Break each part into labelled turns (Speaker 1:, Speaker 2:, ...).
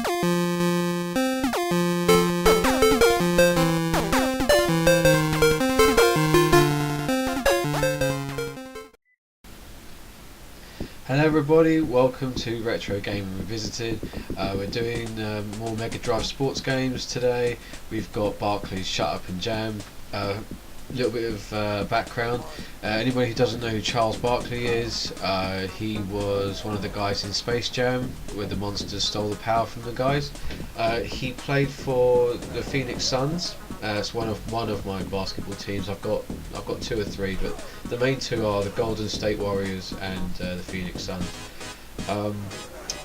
Speaker 1: Hello everybody, welcome to Retro Gaming Revisited. We're doing more Mega Drive sports games today. We've got Barkley's Shut Up and Jam. A little bit of background. Anybody who doesn't know who Charles Barkley is, he was one of the guys in Space Jam where the monsters stole the power from the guys. He played for the Phoenix Suns. It's one of my basketball teams. I've got two or three, but the main two are the Golden State Warriors and the Phoenix Suns.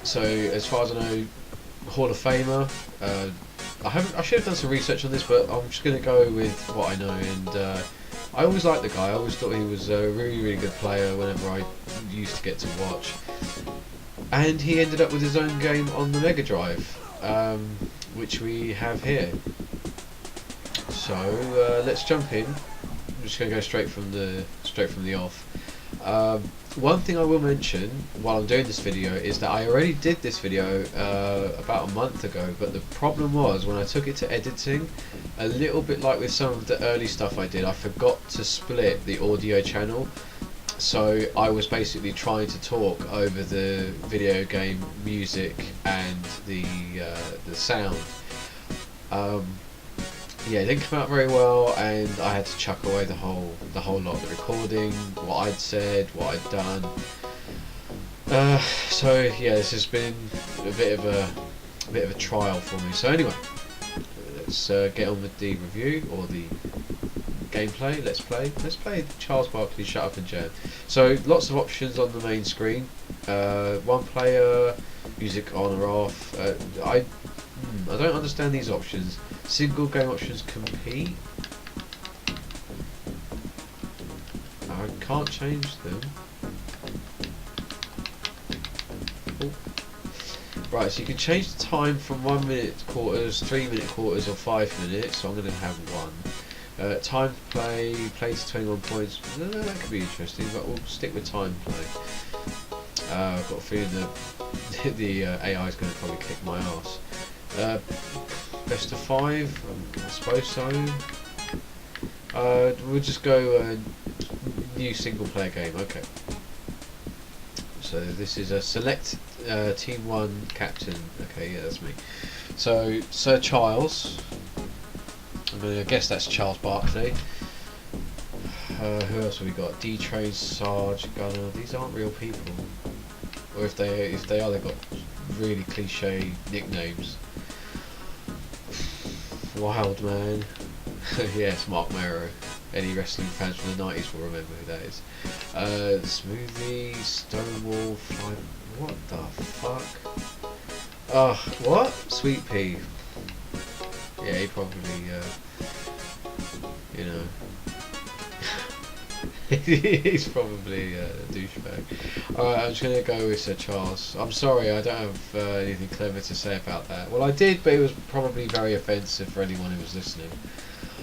Speaker 1: So as far as I know, Hall of Famer. I should have done some research on this, but I'm just going to go with what I know. And I always liked the guy. I always thought he was a really good player whenever I used to get to watch. And he ended up with his own game on the Mega Drive, which we have here. So let's jump in. I'm just going to go straight from the off. One thing I will mention while I'm doing this video is that I already did this video about a month ago, but the problem was when I took it to editing, a little bit like with some of the early stuff I did, I forgot to split the audio channel. So I was basically trying to talk over the video game music and the sound. Yeah, it didn't come out very well, and I had to chuck away the whole lot of the recording, what I'd said, what I'd done. So yeah, this has been a bit of a trial for me. So anyway, let's get on with the review or the gameplay. Let's play Charles Barkley Shut Up and Jam. So lots of options on the main screen. One player, music on or off. I don't understand these options. Single game options, compete. I can't change them. Oh. Right, so you can change the time from 1 minute quarters, 3 minute quarters, or 5 minutes. So I'm going to have one. Time play to 21 points. That could be interesting, but we'll stick with time play. I've got a feeling that the AI is going to probably kick my ass. Best of 5, I suppose so. We'll just go new single player game. Okay. So this is a select team 1 captain. Okay, yeah, that's me. So Sir Charles. I'm gonna guess that's Charles Barkley. Who else have we got? D-Train, SUAJ, Gunner. These aren't real people. Or if they are, they've got really cliche nicknames. Wild Man. Yes, Mark Mero. Any wrestling fans from the 90s will remember who that is. Smoothie, Stonewall, Fly. What the fuck? What? Sweet Pea. Yeah, he probably, you know. He's probably a douchebag. Alright, I'm just going to go with Sir Charles. I'm sorry, I don't have anything clever to say about that. Well, I did, but it was probably very offensive for anyone who was listening.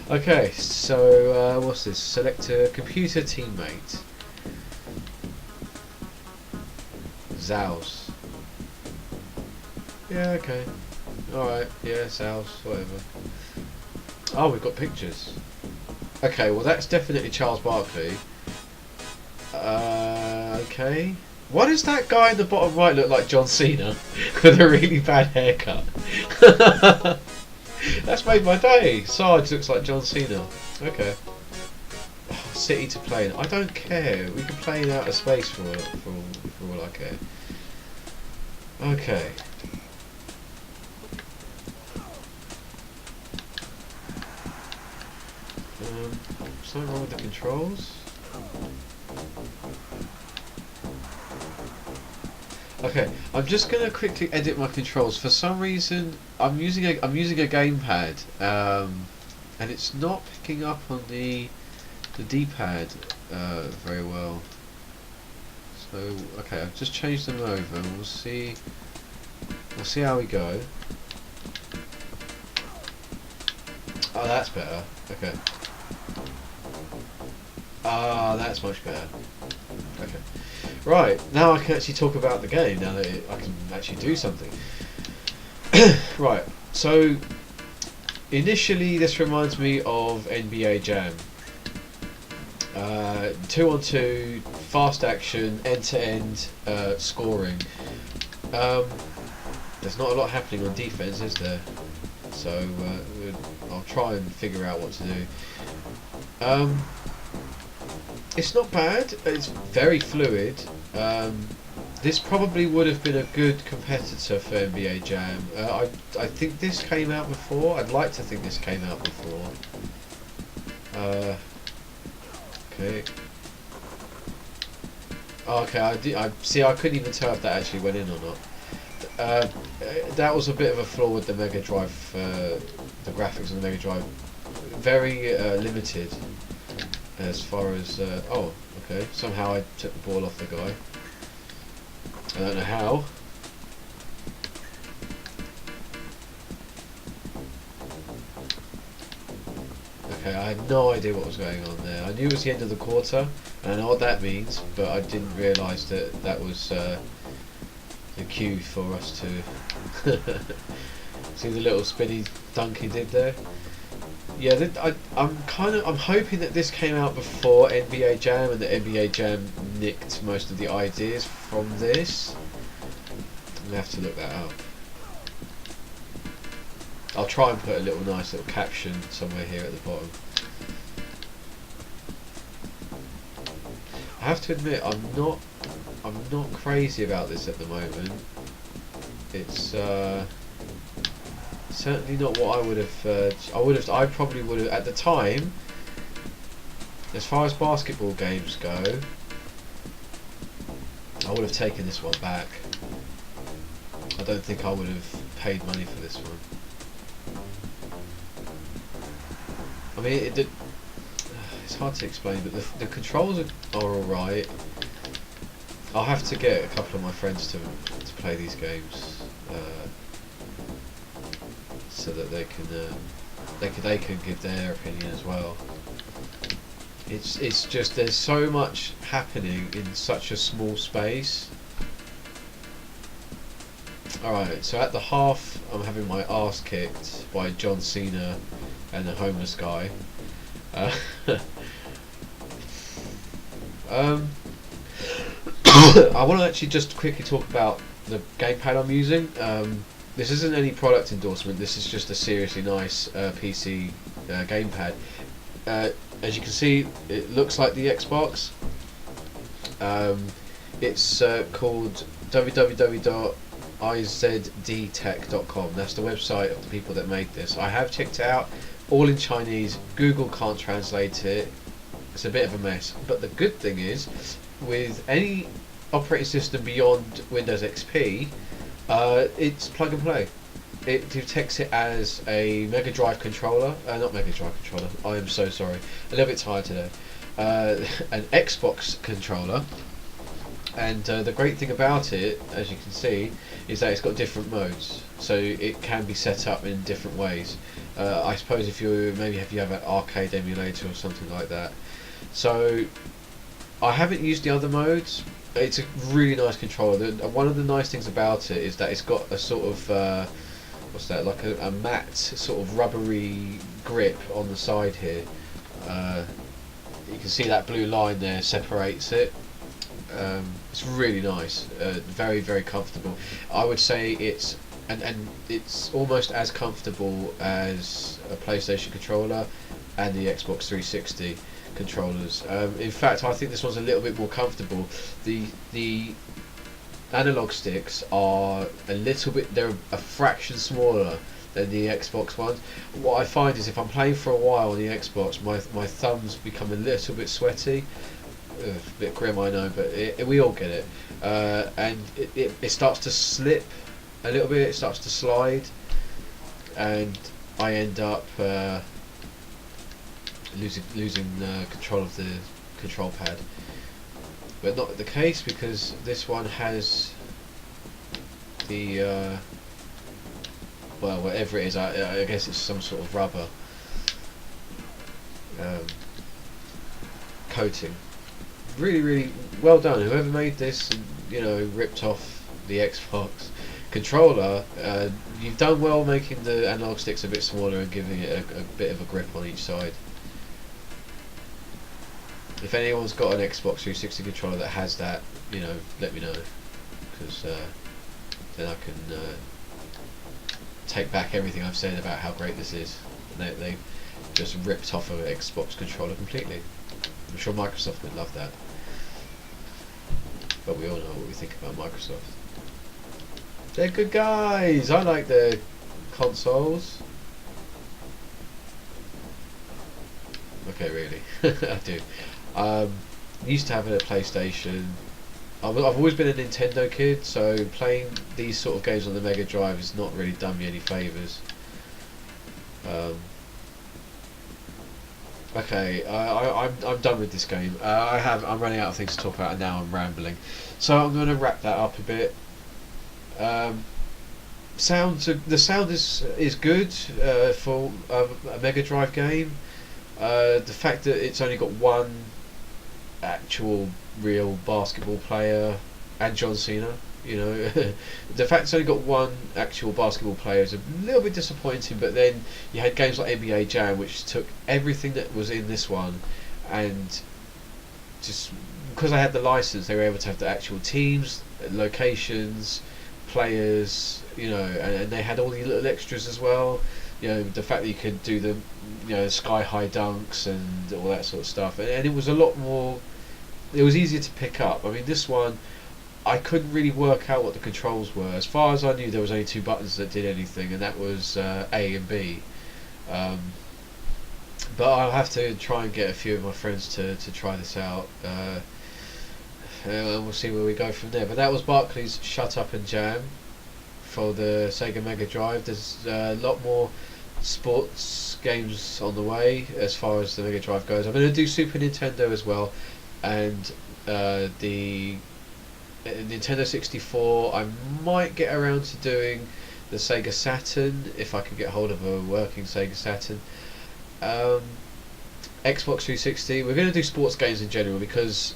Speaker 1: Okay, so what's this? Select a computer teammate. Zows. Yeah, okay. Alright, yeah, Zows, whatever. Oh, we've got pictures. Okay, well that's definitely Charles Barkley. Okay. Why does that guy in the bottom right look like John Cena with a really bad haircut? That's made my day. Sarge looks like John Cena. Okay. Oh, city to play in. I don't care. We can play in outer space for all I care. Okay. Something wrong with the controls? Okay, I'm just gonna quickly edit my controls. For some reason, I'm using a gamepad, and it's not picking up on the D-pad very well. So okay, I've just changed them over. We'll see how we go. Oh, that's better. Okay. Ah, that's much better. Okay. Right, now I can actually talk about the game, now that I can actually do something. Right, so initially this reminds me of NBA Jam. 2-on-2, fast action, end-to-end scoring. There's not a lot happening on defense, is there? So I'll try and figure out what to do. It's not bad. It's very fluid. This probably would have been a good competitor for NBA Jam. I think this came out before. I'd like to think this came out before. Okay. Oh, okay, I see. I couldn't even tell if that actually went in or not. That was a bit of a flaw with the Mega Drive. The graphics on the Mega Drive, very limited as far as. Oh, okay. Somehow I took the ball off the guy. I don't know how. Okay, I had no idea what was going on there. I knew it was the end of the quarter, and I know what that means, but I didn't realise that that was the cue for us to see the little spinny dunk he did there. Yeah, I'm hoping that this came out before NBA Jam, and that NBA Jam nicked most of the ideas from this. I'm gonna have to look that up. I'll try and put a nice little caption somewhere here at the bottom. I have to admit, I'm not crazy about this at the moment. It's certainly not what I would have. I probably would have at the time. As far as basketball games go, I would have taken this one back. I don't think I would have paid money for this one. I mean, it's hard to explain, but the controls are alright. I'll have to get a couple of my friends to play these games, so that they can give their opinion as well. It's just there's so much happening in such a small space. Alright, so at the half I'm having my arse kicked by John Cena and a homeless guy. I want to actually just quickly talk about the gamepad I'm using. This isn't any product endorsement, this is just a seriously nice PC gamepad. As you can see, it looks like the Xbox. It's called www.izdtech.com. That's the website of the people that made this. I have checked it out, all in Chinese. Google can't translate it. It's a bit of a mess. But the good thing is, with any operating system beyond Windows XP, it's plug and play. It detects it as a Mega Drive controller, not Mega Drive controller, I am so sorry, a little bit tired today, an Xbox controller, and the great thing about it, as you can see, is that it's got different modes, so it can be set up in different ways. I suppose if you have an arcade emulator or something like that. So I haven't used the other modes. It's a really nice controller. One of the nice things about it is that it's got a sort of what's that, like a matte sort of rubbery grip on the side here. You can see that blue line there separates it. It's really nice, very, very comfortable. I would say it's it's almost as comfortable as a PlayStation controller and the Xbox 360 controllers. In fact, I think this one's a little bit more comfortable. The analog sticks are they're a fraction smaller than the Xbox ones. What I find is if I'm playing for a while on the Xbox, my thumbs become a little bit sweaty. A bit grim, I know, but we all get it. And it starts to slip a little bit, it starts to slide, and I end up losing control of the control pad. But not the case, because this one has the well, whatever it is, I guess it's some sort of rubber coating. Really, really well done. Whoever made this, ripped off the Xbox, controller, you've done well making the analog sticks a bit smaller and giving it a bit of a grip on each side. If anyone's got an Xbox 360 controller that has that, you know, let me know, because then I can take back everything I've said about how great this is. They just ripped off an Xbox controller completely. I'm sure Microsoft would love that, but we all know what we think about Microsoft. They're good guys. I like their consoles. Okay, really, I do. Used to have a PlayStation. I've always been a Nintendo kid, so playing these sort of games on the Mega Drive has not really done me any favours. Okay, I'm done with this game. I'm running out of things to talk about, and now I'm rambling. So I'm going to wrap that up a bit. The sound is good for a Mega Drive game. The fact that it's only got one actual real basketball player and John Cena, you know, the fact it's only got one actual basketball player is a little bit disappointing. But then you had games like NBA Jam, which took everything that was in this one, and just because I had the license, they were able to have the actual teams, locations, players, you know, and they had all the little extras as well. You know, the fact that you could do the, you know, sky high dunks and all that sort of stuff, and it was a lot more. It was easier to pick up. I mean, this one, I couldn't really work out what the controls were. As far as I knew, there was only two buttons that did anything, and that was A and B. But I'll have to try and get a few of my friends to try this out. And we'll see where we go from there. But that was Barkley's Shut Up and Jam for the Sega Mega Drive. There's a lot more sports games on the way as far as the Mega Drive goes. I'm going to do Super Nintendo as well, and the Nintendo 64. I might get around to doing the Sega Saturn if I can get hold of a working Sega Saturn. Xbox 360. We're going to do sports games in general because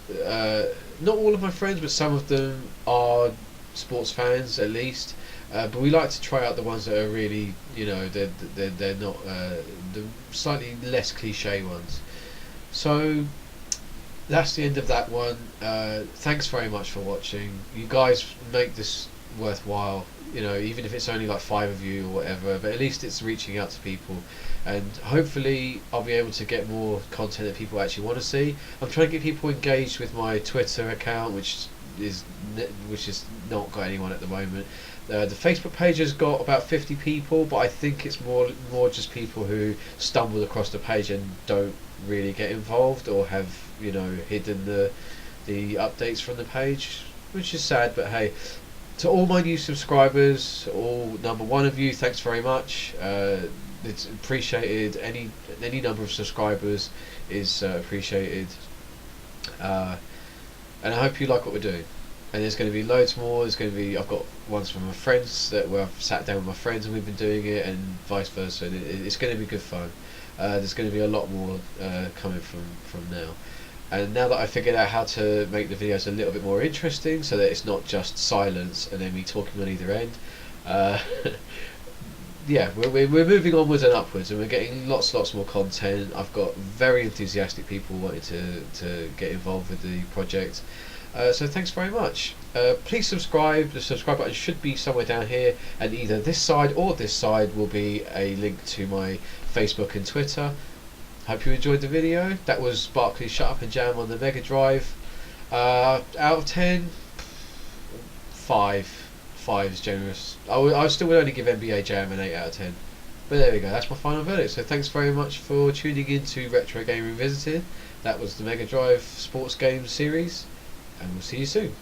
Speaker 1: not all of my friends, but some of them are sports fans at least. But we like to try out the ones that are really, you know, they're not the slightly less cliche ones. So that's the end of that one. Thanks very much for watching. You guys make this worthwhile, you know, even if it's only like 5 of you or whatever, but at least it's reaching out to people, and hopefully I'll be able to get more content that people actually want to see. I'm trying to get people engaged with my Twitter account, which is not got anyone at the moment. The Facebook page has got about 50 people, but I think it's more just people who stumbled across the page and don't really get involved, or have, you know, hidden the updates from the page, which is sad. But hey, to all my new subscribers, all number one of you, thanks very much. It's appreciated. Any number of subscribers is appreciated, and I hope you like what we're doing. And there's going to be loads more. I've got ones from my friends where I've sat down with my friends and we've been doing it, and vice versa. And it's going to be good fun. There's going to be a lot more coming from now. And now that I figured out how to make the videos a little bit more interesting, so that it's not just silence and then me talking on either end, yeah, we're moving onwards and upwards, and we're getting lots more content. I've got very enthusiastic people wanting to get involved with the project. So thanks very much. Please subscribe. The subscribe button should be somewhere down here, and either this side or this side will be a link to my Facebook and Twitter. Hope you enjoyed the video. That was Barkley's Shut Up and Jam on the Mega Drive. Out of 10, 5. 5 is generous. I still would only give NBA Jam an 8 out of 10. But there we go, that's my final verdict. So thanks very much for tuning in to Retro Game Revisited. That was the Mega Drive Sports Games series, and we'll see you soon.